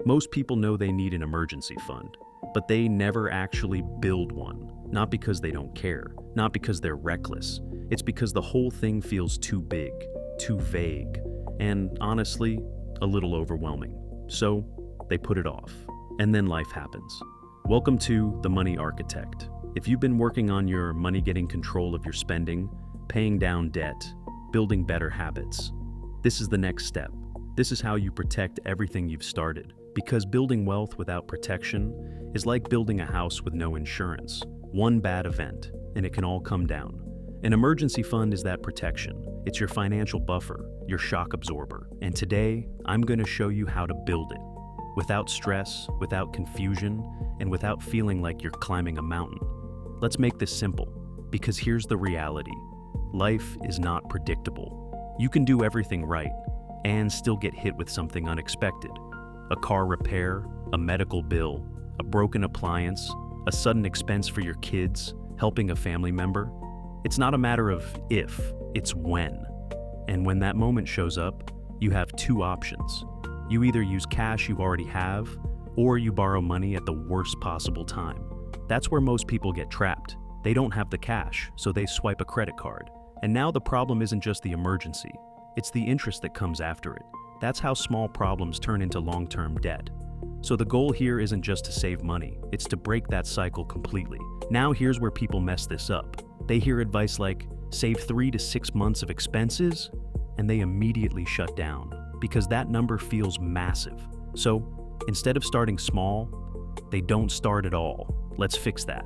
Most people know they need an emergency fund, but they never actually build one. Not because they don't care, not because they're reckless. It's because the whole thing feels too big, too vague, and honestly, a little overwhelming. So they put it off. And then life happens. Welcome to The Money Architect. If you've been working on your money, getting control of your spending, paying down debt, building better habits, this is the next step. This is how you protect everything you've started. Because building wealth without protection is like building a house with no insurance. One bad event, and it can all come down. An emergency fund is that protection. It's your financial buffer, your shock absorber. And today, I'm going to show you how to build it. Without stress, without confusion, and without feeling like you're climbing a mountain. Let's make this simple, because here's the reality. Life is not predictable. You can do everything right, and still get hit with something unexpected. A car repair, a medical bill, a broken appliance, a sudden expense for your kids, helping a family member. It's not a matter of if, it's when. And when that moment shows up, you have two options. You either use cash you already have, or you borrow money at the worst possible time. That's where most people get trapped. They don't have the cash, so they swipe a credit card. And now the problem isn't just the emergency, it's the interest that comes after it. That's how small problems turn into long-term debt. So the goal here isn't just to save money, it's to break that cycle completely. Now here's where people mess this up. They hear advice like, save 3 to 6 months of expenses, and they immediately shut down, because that number feels massive. So instead of starting small, they don't start at all. Let's fix that.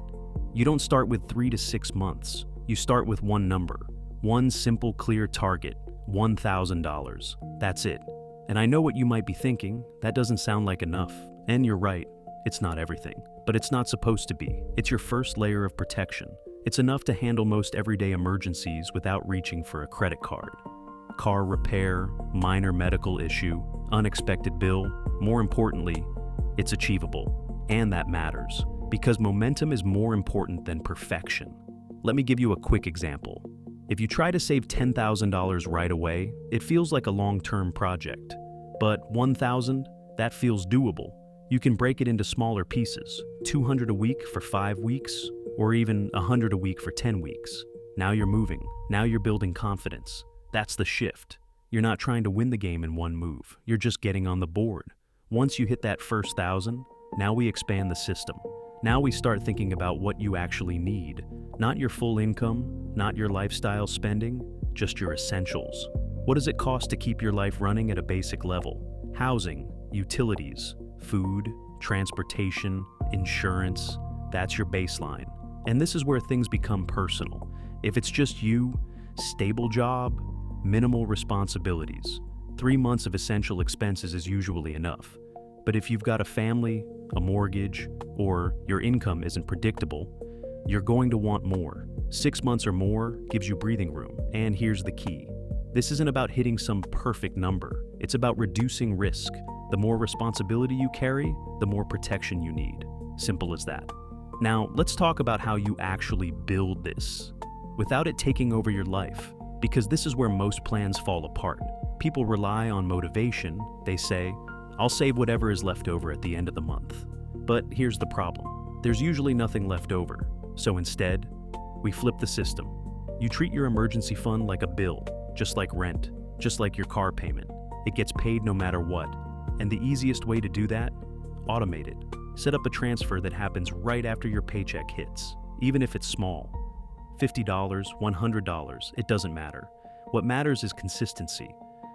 You don't start with 3 to 6 months. You start with one number, one simple, clear target, $1,000. That's it. And I know what you might be thinking, that doesn't sound like enough. And you're right, it's not everything. But it's not supposed to be. It's your first layer of protection. It's enough to handle most everyday emergencies without reaching for a credit card. Car repair, minor medical issue, unexpected bill. More importantly, it's achievable. And that matters, because momentum is more important than perfection. Let me give you a quick example. If you try to save $10,000 right away, it feels like a long-term project. But $1,000, that feels doable. You can break it into smaller pieces, $200 a week for 5 weeks, or even $100 a week for 10 weeks. Now you're moving. Now you're building confidence. That's the shift. You're not trying to win the game in one move. You're just getting on the board. Once you hit that first 1,000, now we expand the system. Now we start thinking about what you actually need. Not your full income, not your lifestyle spending, just your essentials. What does it cost to keep your life running at a basic level? Housing, utilities, food, transportation, insurance, that's your baseline. And this is where things become personal. If it's just you, stable job, minimal responsibilities, 3 months of essential expenses is usually enough. But if you've got a family, a mortgage, or your income isn't predictable, you're going to want more. 6 months or more gives you breathing room. And here's the key. This isn't about hitting some perfect number. It's about reducing risk. The more responsibility you carry, the more protection you need. Simple as that. Now, let's talk about how you actually build this without it taking over your life, because this is where most plans fall apart. People rely on motivation. They say, I'll save whatever is left over at the end of the month. But here's the problem. There's usually nothing left over. So instead, we flip the system. You treat your emergency fund like a bill, just like rent, just like your car payment. It gets paid no matter what. And the easiest way to do that? Automate it. Set up a transfer that happens right after your paycheck hits, even if it's small. $50, $100, it doesn't matter. What matters is consistency,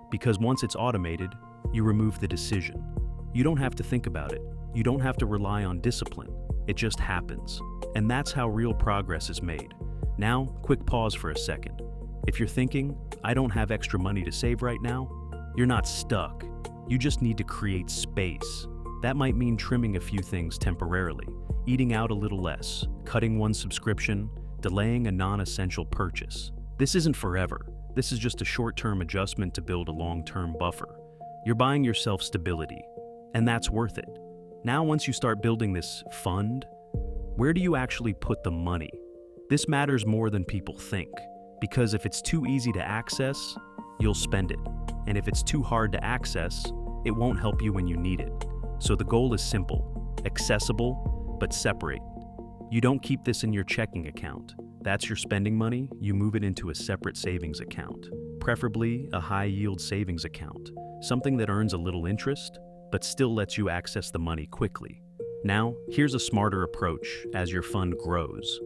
because once it's automated, you remove the decision. You don't have to think about it. You don't have to rely on discipline. It just happens. And that's how real progress is made. Now, quick pause for a second. If you're thinking, I don't have extra money to save right now, you're not stuck. You just need to create space. That might mean trimming a few things temporarily, eating out a little less, cutting one subscription, delaying a non-essential purchase. This isn't forever. This is just a short-term adjustment to build a long-term buffer. You're buying yourself stability, and that's worth it. Now, once you start building this fund, where do you actually put the money? This matters more than people think, because if it's too easy to access, you'll spend it. And if it's too hard to access, it won't help you when you need it. So the goal is simple, accessible, but separate. You don't keep this in your checking account. That's your spending money, you move it into a separate savings account, preferably a high-yield savings account, something that earns a little interest, but still lets you access the money quickly. Now, here's a smarter approach as your fund grows.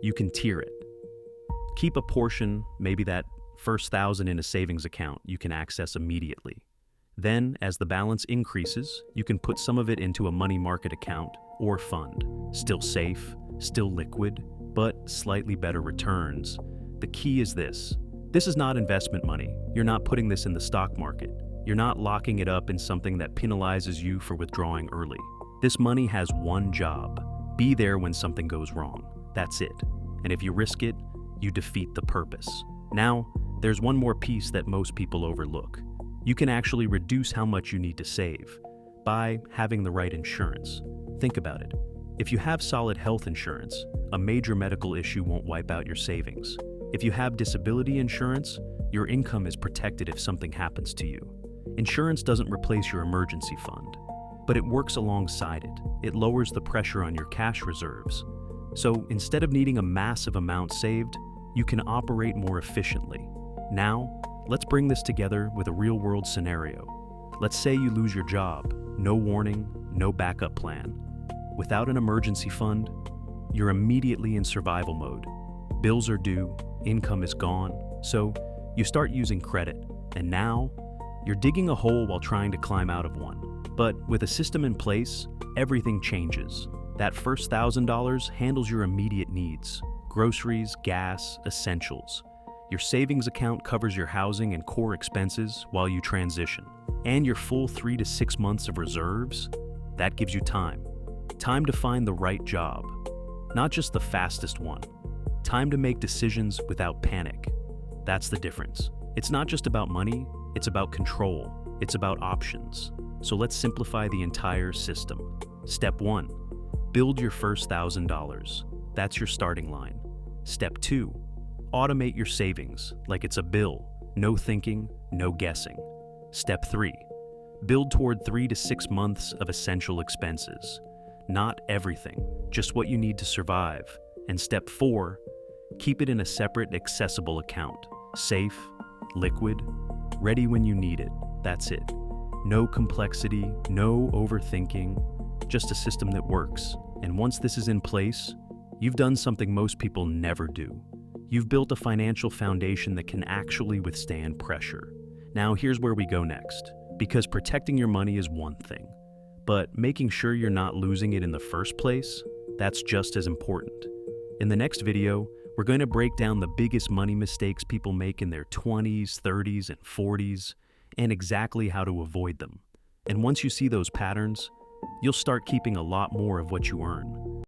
You can tier it. Keep a portion, maybe that first 1,000 in a savings account you can access immediately. Then, as the balance increases, you can put some of it into a money market account or fund. Still safe, still liquid, but slightly better returns. The key is this. This is not investment money. You're not putting this in the stock market. You're not locking it up in something that penalizes you for withdrawing early. This money has one job. Be there when something goes wrong. That's it. And if you risk it, you defeat the purpose. Now, there's one more piece that most people overlook. You can actually reduce how much you need to save by having the right insurance. Think about it. If you have solid health insurance, a major medical issue won't wipe out your savings. If you have disability insurance, your income is protected if something happens to you. Insurance doesn't replace your emergency fund, but it works alongside it. It lowers the pressure on your cash reserves. So instead of needing a massive amount saved, you can operate more efficiently. Now, let's bring this together with a real-world scenario. Let's say you lose your job, no warning, no backup plan. Without an emergency fund, you're immediately in survival mode. Bills are due, income is gone, so you start using credit. And now, you're digging a hole while trying to climb out of one. But with a system in place, everything changes. That first $1,000 handles your immediate needs: groceries, gas, essentials. Your savings account covers your housing and core expenses while you transition. And your full 3 to 6 months of reserves, that gives you time. Time to find the right job, not just the fastest one. Time to make decisions without panic. That's the difference. It's not just about money, it's about control. It's about options. So let's simplify the entire system. Step 1, build your first $1,000. That's your starting line. Step 2, automate your savings like it's a bill. No thinking, no guessing. Step 3, build toward 3 to 6 months of essential expenses. Not everything, just what you need to survive. And step 4, keep it in a separate, accessible account. Safe, liquid, ready when you need it. That's it. No complexity, no overthinking, just a system that works. And once this is in place, you've done something most people never do. You've built a financial foundation that can actually withstand pressure. Now here's where we go next, because protecting your money is one thing, but making sure you're not losing it in the first place, that's just as important. In the next video, we're going to break down the biggest money mistakes people make in their 20s, 30s, and 40s, and exactly how to avoid them. And once you see those patterns, you'll start keeping a lot more of what you earn.